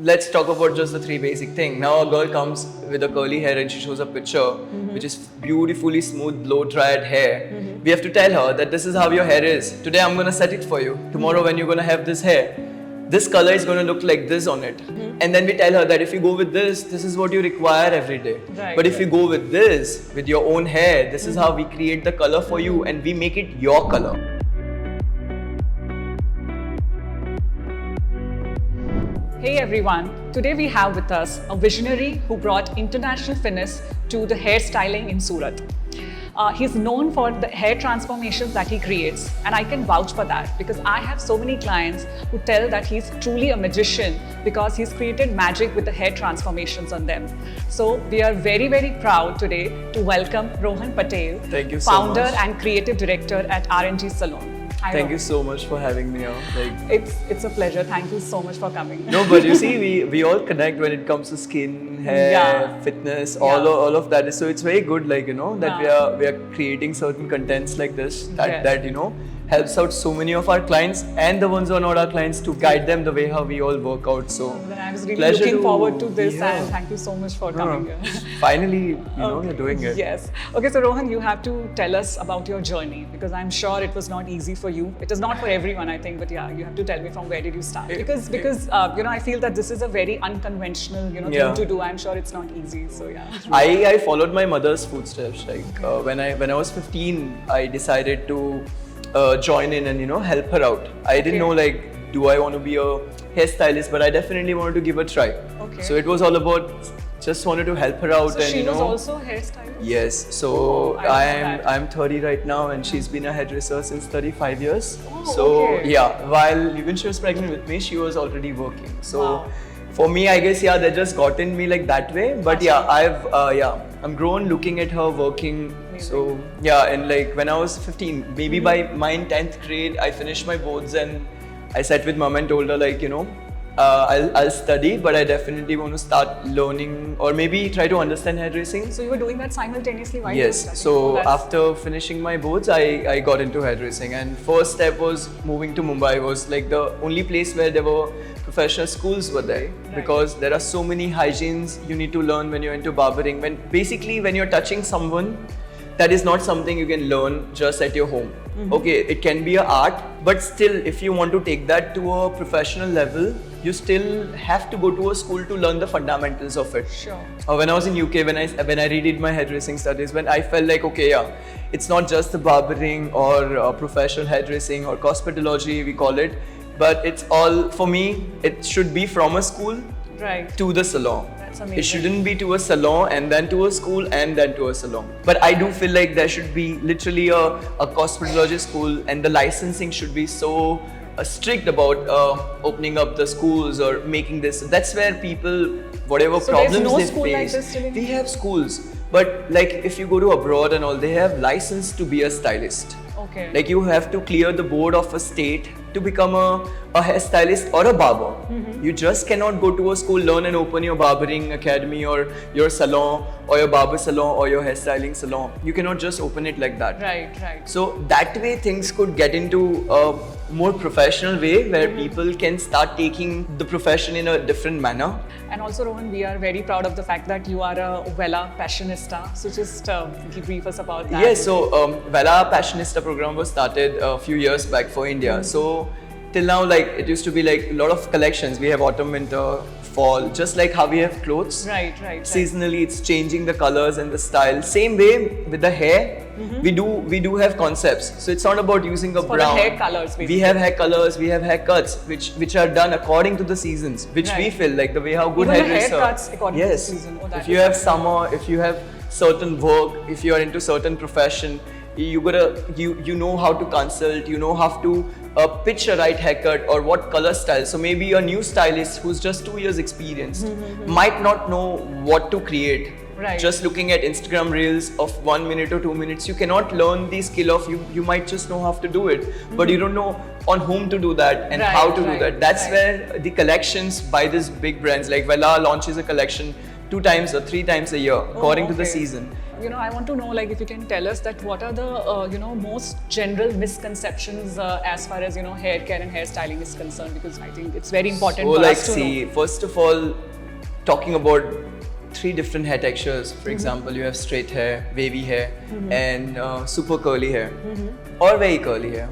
let's talk about just the three basic thing. Now a girl comes with a curly hair and she shows a picture which is beautifully smooth, blow dried hair. We have to tell her that this is how your hair is. Today I'm gonna set it for you. Tomorrow when you're gonna have this hair, this color is gonna look like this on it. And then we tell her that if you go with this is what you require every day. Right, but if you go with this, with your own hair, this is how we create the color for you and we make it your color. Hey everyone, today we have with us a visionary who brought international finesse to the hairstyling in Surat. He's known for the hair transformations that he creates, and I can vouch for that because I have so many clients who tell that he's truly a magician because he's created magic with the hair transformations on them. So we are very, very proud today to welcome Rohan Patel, Thank you so founder much. and creative director at R&G Salon. Hi, Thank Rohan. you so much for having me here. It's a pleasure. Thank you so much for coming. No, but you see, we all connect when it comes to skin, hair, fitness, all of that. So it's very good, that we are creating certain contents like this that helps out so many of our clients and the ones who are not our clients to guide them the way how we all work out. So then I was really looking forward to this, and thank you so much for coming here. Finally, you're doing it. Yes. Okay, so Rohan, you have to tell us about your journey because I'm sure it was not easy for you. It is not for everyone, I think, but yeah, you have to tell me from where did you start? Because I feel that this is a very unconventional thing to do. I'm sure it's not easy. So yeah. I followed my mother's footsteps. When I was 15, I decided to join in and help her out. I didn't know do I want to be a hairstylist, but I definitely wanted to give it a try. Okay. So it was all about just wanted to help her out. So she was also a hairstylist? Yes. So I'm 30 right now and she's been a hairdresser since 35 years. While even she was pregnant with me, she was already working. So for me, I guess that just got in me that way. But I'm grown looking at her working. Amazing. So and when I was 15, maybe by my 10th grade, I finished my boards and I sat with mom and told her I'll study, but I definitely want to start learning or maybe try to understand hairdressing. So you were doing that simultaneously while you were studying? Yes. So after finishing my boards, I got into hairdressing, and first step was moving to Mumbai. Was the only place where there were professional schools were there, because there are so many hygienes you need to learn when you're into barbering. When you're touching someone, that is not something you can learn just at your home. Okay, it can be an art, but still, if you want to take that to a professional level, you still have to go to a school to learn the fundamentals of it. Sure. When I was in UK, when I redid my hairdressing studies, when I felt it's not just the barbering or professional hairdressing or cosmetology we call it, but it's all, for me, it should be from a school to the salon. That's amazing. It shouldn't be to a salon and then to a school and then to a salon. But I do feel like there should be literally a cosmetology school, and the licensing should be so strict about opening up the schools or making this. That's where people, whatever problems they face, like this we have schools. But if you go to abroad and all, they have license to be a stylist. Okay. You have to clear the board of a state to become a hairstylist or a barber. You just cannot go to a school, learn and open your barbering academy or your salon or your barber salon or your hairstyling salon. You cannot just open it like that. Right. So that way things could get into a more professional way where people can start taking the profession in a different manner. And also, Rohan, we are very proud of the fact that you are a Vela Passionista. So just brief us about that. Yes, so Vela Passionista program was started a few years back for India. So till now, it used to be a lot of collections. We have autumn, winter, fall, just like how we have clothes. Right. Seasonally, it's changing the colors and the style. Same way with the hair, we do have concepts. So it's not about using a for brown. The hair colors, basically. We have hair colors, we have hair cuts, which are done according to the seasons, which we feel the way how good hairdresser. Hair cuts according to the season. If you have summer, if you have certain work, if you are into certain profession, you know how to consult, you know how to pitch a right haircut or what color style. So maybe a new stylist who's just 2 years experienced might not know what to create. Right. Just looking at Instagram reels of 1 minute or 2 minutes, you cannot learn the skill of you might just know how to do it, but you don't know on whom to do that and how to do that. That's where the collections by these big brands like Vela launches a collection 2 times or 3 times a year, according to the season. You know, I want to know, like, if you can tell us that what are the, you know, most general misconceptions as far as, you know, hair care and hairstyling is concerned, because I think it's very important for us to know. First of all, talking about 3 different hair textures. For example, you have straight hair, wavy hair, and super curly hair, or very curly hair.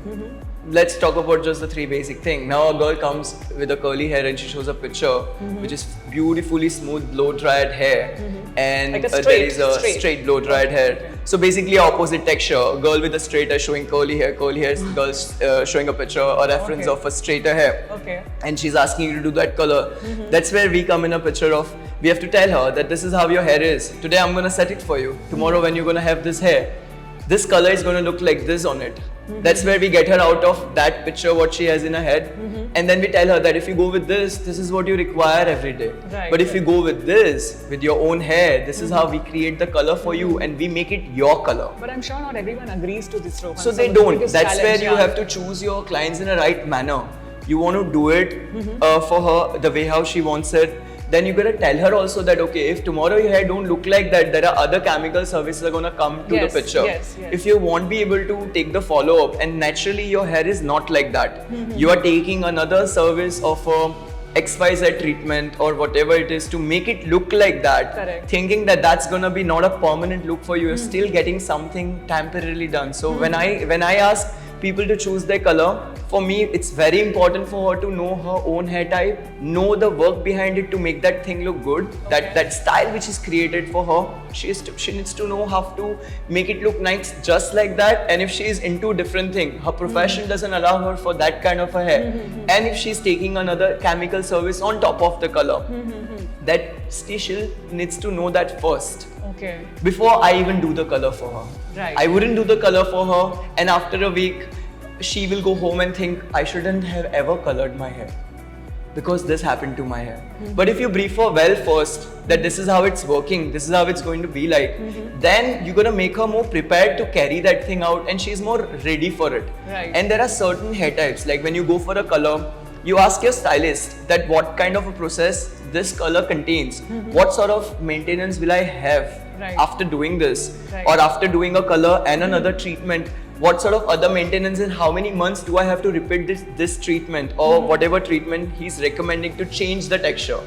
Let's talk about just the 3 basic things. Now a girl comes with a curly hair and she shows a picture which is beautifully smooth blow dried hair, and like there is a straight blow dried hair. So basically opposite texture. A girl with a straight hair showing curly hair girls showing a picture or reference of a straighter hair. And she's asking you to do that color. That's where we come in a picture of, we have to tell her that this is how your hair is. Today I'm gonna set it for you. Tomorrow when you're gonna have this hair, this color is going to look like this on it. That's where we get her out of that picture what she has in her head, and then we tell her that if you go with this is what you require every day. But if you go with this, with your own hair, this is how we create the color for you, and we make it your color. But I'm sure not everyone agrees to this, Rohan. So they don't. That's where you have to choose your clients in a right manner. You want to do it for her the way how she wants it. Then you gotta tell her also that, okay, if tomorrow your hair don't look like that, there are other chemical services are gonna come to the picture. If you won't be able to take the follow-up, and naturally your hair is not like that, you are taking another service of XYZ treatment or whatever it is to make it look like that, thinking that that's gonna be not a permanent look for you. You're still getting something temporarily done. So when I ask people to choose their color, for me it's very important for her to know her own hair type, know the work behind it to make that thing look good, that style which is created for her. She needs to know how to make it look nice just like that. And if she is into different thing, her profession doesn't allow her for that kind of a hair, and if she's taking another chemical service on top of the color, that she needs to know that first. Before I even do the color for her. I wouldn't do the color for her, and after a week she will go home and think, I shouldn't have ever colored my hair because this happened to my hair. But if you brief her well first, that this is how it's working, this is how it's going to be like, then you're gonna make her more prepared to carry that thing out, and she's more ready for it. And there are certain hair types, like when you go for a color, you ask your stylist that what kind of a process this color contains, what sort of maintenance will I have after doing this, or after doing a color and another treatment, what sort of other maintenance and how many months do I have to repeat this treatment or whatever treatment he's recommending to change the texture.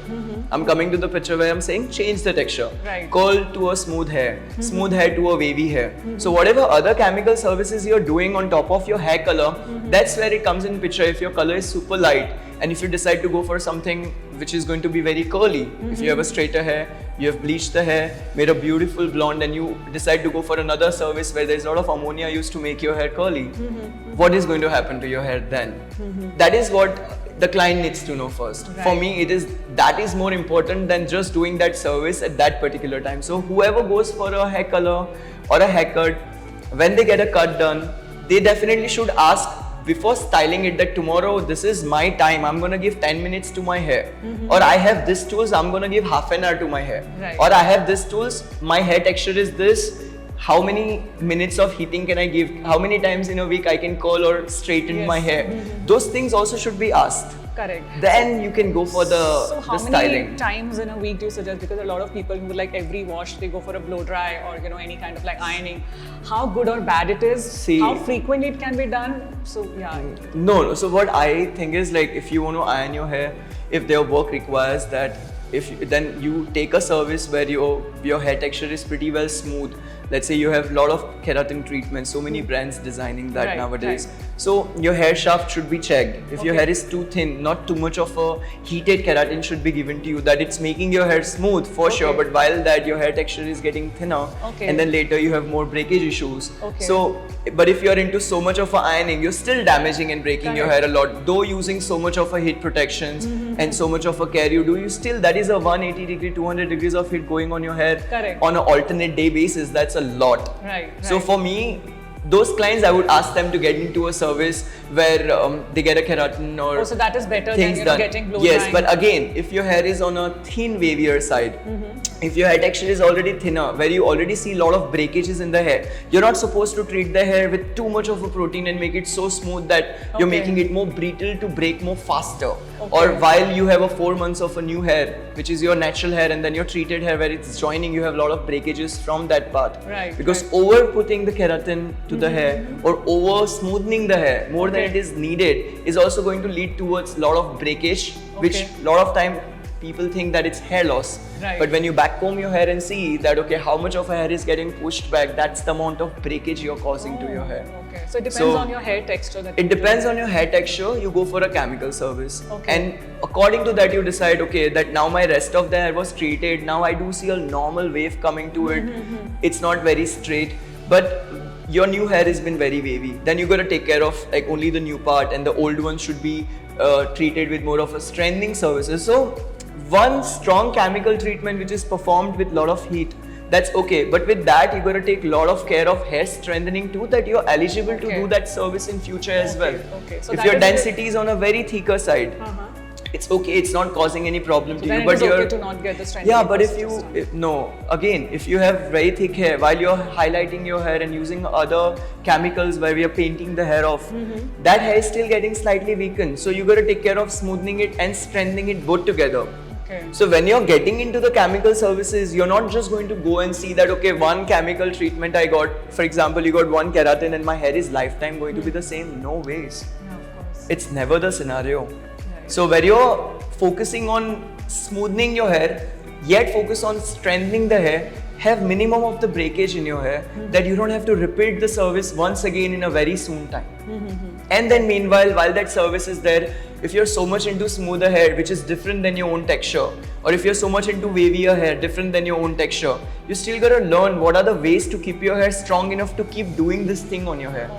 I'm coming to the picture where I'm saying change the texture. Curl to a smooth hair, smooth hair to a wavy hair. So whatever other chemical services you're doing on top of your hair color, that's where it comes in picture. If your color is super light, and if you decide to go for something which is going to be very curly, if you have a straighter hair, you have bleached the hair, made a beautiful blonde, and you decide to go for another service where there's a lot of ammonia used to make your hair curly, what is going to happen to your hair then? That is what the client needs to know first. For me, that is more important than just doing that service at that particular time. So whoever goes for a hair color or a haircut, when they get a cut done, they definitely should ask before styling it that tomorrow this is my time, I'm gonna give 10 minutes to my hair, or I have this tools, I'm gonna give half an hour to my hair, or I have this tools, my hair texture is this, how many minutes of heating can I give, how many times in a week I can curl or straighten my hair. Those things also should be asked. Then you can go for the styling. How many times in a week do you suggest? Because a lot of people who like every wash, they go for a blow dry or any kind of like ironing. How good or bad it is? How frequently it can be done? So No. So what I think is, like, if you want to iron your hair, if their work requires that, then you take a service where your hair texture is pretty well smooth. Let's say you have a lot of keratin treatments, so many brands designing that nowadays. So your hair shaft should be checked. If your hair is too thin, not too much of a heated keratin should be given to you, that it's making your hair smooth for sure, but while that your hair texture is getting thinner, and then later you have more breakage issues. So, but if you're into so much of a ironing, you're still damaging and breaking your hair a lot. Though using so much of a heat protections and so much of a care you do, that is a 180 degree, 200 degrees of heat going on your hair on an alternate day basis. That's a lot. So for me, those clients, I would ask them to get into a service where they get a keratin or so that is better than getting blow drying. But again, if your hair is on a thin wavier side, if your hair texture is already thinner, where you already see a lot of breakages in the hair, you're not supposed to treat the hair with too much of a protein and make it so smooth that you're making it more brittle to break more faster. Or while you have a 4 months of a new hair, which is your natural hair, and then your treated hair where it's joining, you have a lot of breakages from that part. Because over putting the keratin to the hair or over smoothing the hair more than it is needed is also going to lead towards a lot of breakage, which a lot of time people think that it's hair loss. But when you backcomb your hair and see that, okay, how much of a hair is getting pushed back, that's the amount of breakage you're causing to your hair. So it depends on your hair texture. It depends on your hair texture. You go for a chemical service. And according to that, you decide, okay, that now my rest of the hair was treated. Now I do see a normal wave coming to it. It's not very straight. But your new hair has been very wavy. Then you got to take care of like only the new part, and the old one should be treated with more of a strengthening services. So one strong chemical treatment which is performed with a lot of heat, that's okay. But with that, you got to take a lot of care of hair strengthening too, that you're eligible to do that service in future as well. So if your density is on a very thicker side, it's okay, it's not causing any problem to you. But you're okay to not get the strengthening. But if you have very thick hair, while you're highlighting your hair and using other chemicals where we are painting the hair off, that hair is still getting slightly weakened. So you got to take care of smoothing it and strengthening it both together. So when you're getting into the chemical services, you're not just going to go and see that, okay, one chemical treatment I got, for example, you got one keratin and my hair is lifetime going to be the same. No ways. It's never the scenario. So where you're focusing on smoothing your hair, yet focus on strengthening the hair, have minimum of the breakage in your hair, that you don't have to repeat the service once again in a very soon time. And then meanwhile, while that service is there, if you're so much into smoother hair, which is different than your own texture, or if you're so much into wavier hair, different than your own texture, you still gotta learn what are the ways to keep your hair strong enough to keep doing this thing on your hair.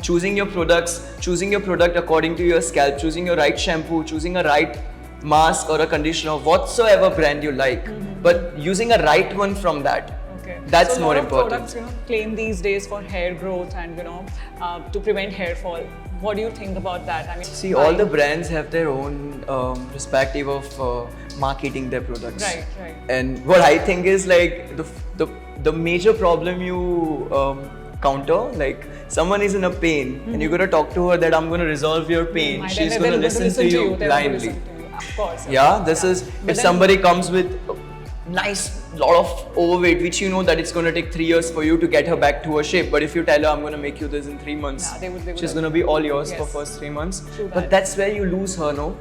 Choosing your products, choosing your product according to your scalp, choosing your right shampoo, choosing a right mask or a conditioner, whatsoever brand you like, but using a right one from that. That's so more important. important. Products, claim these days for hair growth and to prevent hair fall. What do you think about that? I mean, see, all the brands have their own perspective of marketing their products. And what I think is like the major problem you counter, like someone is in a pain and you're gonna talk to her that I'm gonna resolve your pain. She's gonna listen to you blindly. Of course. This is if somebody comes with nice lot of overweight, which you know that it's going to take 3 years for you to get her back to her shape, but if you tell her I'm going to make you this in 3 months, she's going to be all yours for first 3 months. But that's where you lose her, no?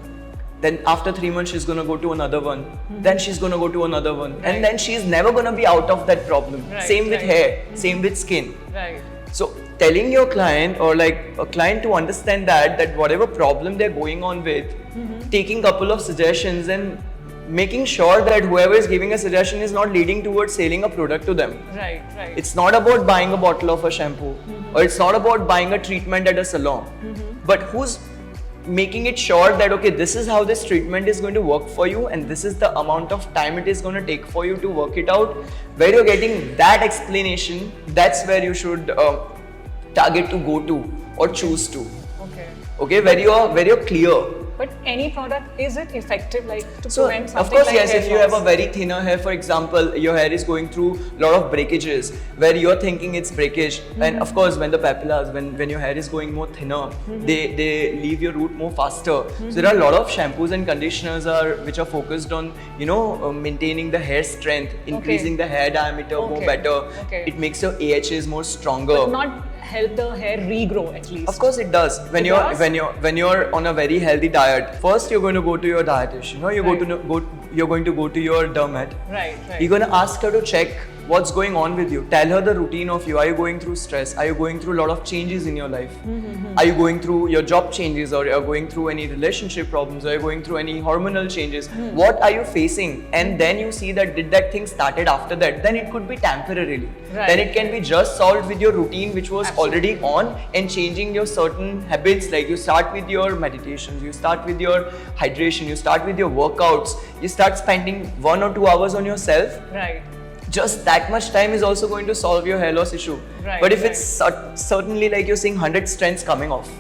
Then after 3 months she's going to go to another one, then she's going to go to another one, and then she's never going to be out of that problem. Same with hair, same with skin. So telling your client or like a client to understand that whatever problem they're going on with, taking couple of suggestions and making sure that whoever is giving a suggestion is not leading towards selling a product to them. It's not about buying a bottle of a shampoo, or it's not about buying a treatment at a salon, but who's making it sure that, okay, this is how this treatment is going to work for you and this is the amount of time it is going to take for you to work it out. Where you're getting that explanation, that's where you should target to go to or choose to. Where you're clear. But any product, is it effective to prevent something of course, like yes, hair if you loss? have a very thinner hair, for example, your hair is going through a lot of breakages where you're thinking it's breakage, and of course when the papillas, when your hair is going more thinner, they leave your root more faster. So there are a lot of shampoos and conditioners which are focused on maintaining the hair strength, increasing the hair diameter more better. It makes your AHAs more stronger. But not help the hair regrow at least. Of course it does. When you're on a very healthy diet, first you're going to go to your dietitian. You're going to go to your dermat. You're going to ask her to check what's going on with you. Tell her the routine of you. Are you going through stress? Are you going through a lot of changes in your life? Are you going through your job changes, or are you going through any relationship problems? Are you going through any hormonal changes? What are you facing? And then you see that did that thing started after that? Then it could be temporarily. Then it can be just solved with your routine which was already on, and changing your certain habits. Like you start with your meditations, you start with your hydration, you start with your workouts, you start spending 1 or 2 hours on yourself. Just that much time is also going to solve your hair loss issue. But if it's certainly like you're seeing 100 strands coming off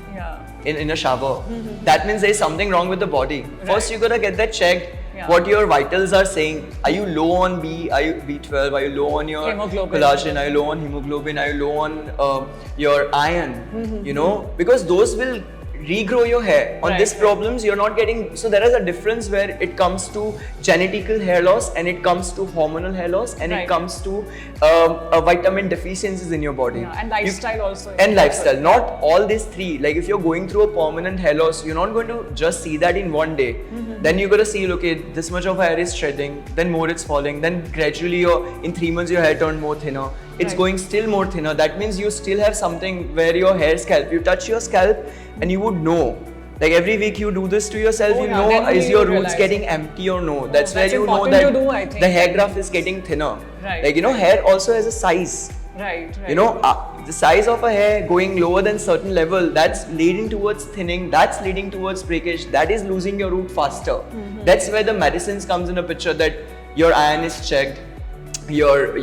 in a shower, that means there's something wrong with the body. First you gotta get that checked, Yeah. what your vitals are saying. Are you low on B? Are you B12? Are you low on your Hemoglobin. collagen? Are you low on hemoglobin? Are you low on your iron? You know, because those will regrow your hair. On these problems, you're not getting. So there is a difference where it comes to genetical hair loss, and it comes to hormonal hair loss, and it comes to vitamin deficiencies in your body. Yeah, and lifestyle also. And lifestyle. Not all these three. Like if you're going through a permanent hair loss, you're not going to just see that in one day. Then you're going to see, okay, this much of hair is shedding, then more it's falling, then gradually in 3 months your hair turned more thinner. It's going still more thinner. That means you still have something where your hair scalp, you touch your scalp and you would know. Like every week you do this to yourself, you know, is your roots getting empty or no? That's where you know that the hair graph is getting thinner. Like, you know, hair also has a size. You know, the size of a hair going lower than certain level, that's leading towards thinning, that's leading towards breakage, that is losing your root faster. That's where the medicines comes in a picture, that your iron is checked, your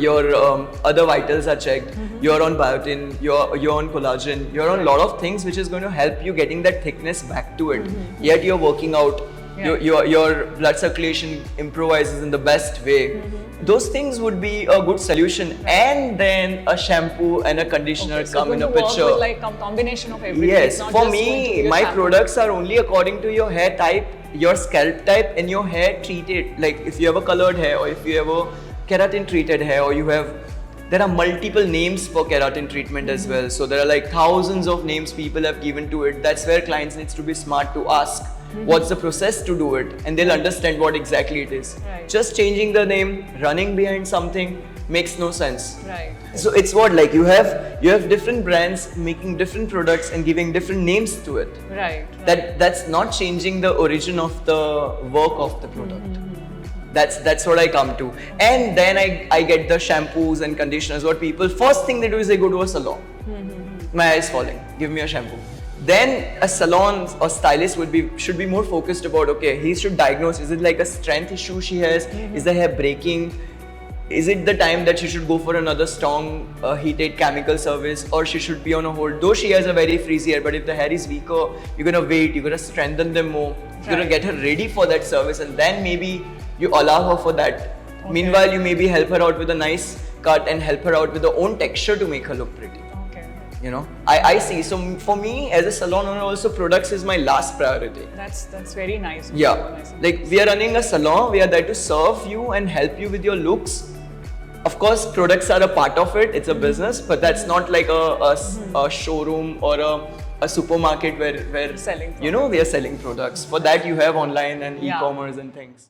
other vitals are checked, you're on biotin, you're on collagen, you're on a lot of things which is going to help you getting that thickness back to it. Yet you're working out, your blood circulation improvises in the best way. Those things would be a good solution, and then a shampoo and a conditioner come in a picture. With like a combination of everything. Yes, for me, my products are only according to your hair type, your scalp type, and your hair treated. Like if you have a colored hair, or if you have a keratin treated hair, or you have, there are multiple names for keratin treatment as well. So there are like thousands of names people have given to it. That's where clients needs to be smart to ask what's the process to do it, and they'll understand what exactly it is. Just changing the name, running behind something makes no sense. So it's what, like you have different brands making different products and giving different names to it. That's not changing the origin of the work of the product. That's what I come to. And then I get the shampoos and conditioners. What people, first thing they do is they go to a salon. My hair is falling, give me a shampoo. Then a salon or stylist should be more focused about, okay, he should diagnose, is it like a strength issue she has? Is the hair breaking? Is it the time that she should go for another strong heated chemical service, or she should be on a hold? Though she has a very frizzy hair, but if the hair is weaker, you're gonna wait, you're gonna strengthen them more, you're gonna get her ready for that service, and then maybe you allow her for that. Meanwhile, you maybe help her out with a nice cut and help her out with her own texture to make her look pretty. You know, I see. So for me, as a salon owner, also products is my last priority. That's very nice. Yeah, like we are running a salon, we are there to serve you and help you with your looks. Of course, products are a part of it. It's a business, but that's not like a showroom or a supermarket where selling you know, we are selling products. For that, you have online and e-commerce and things.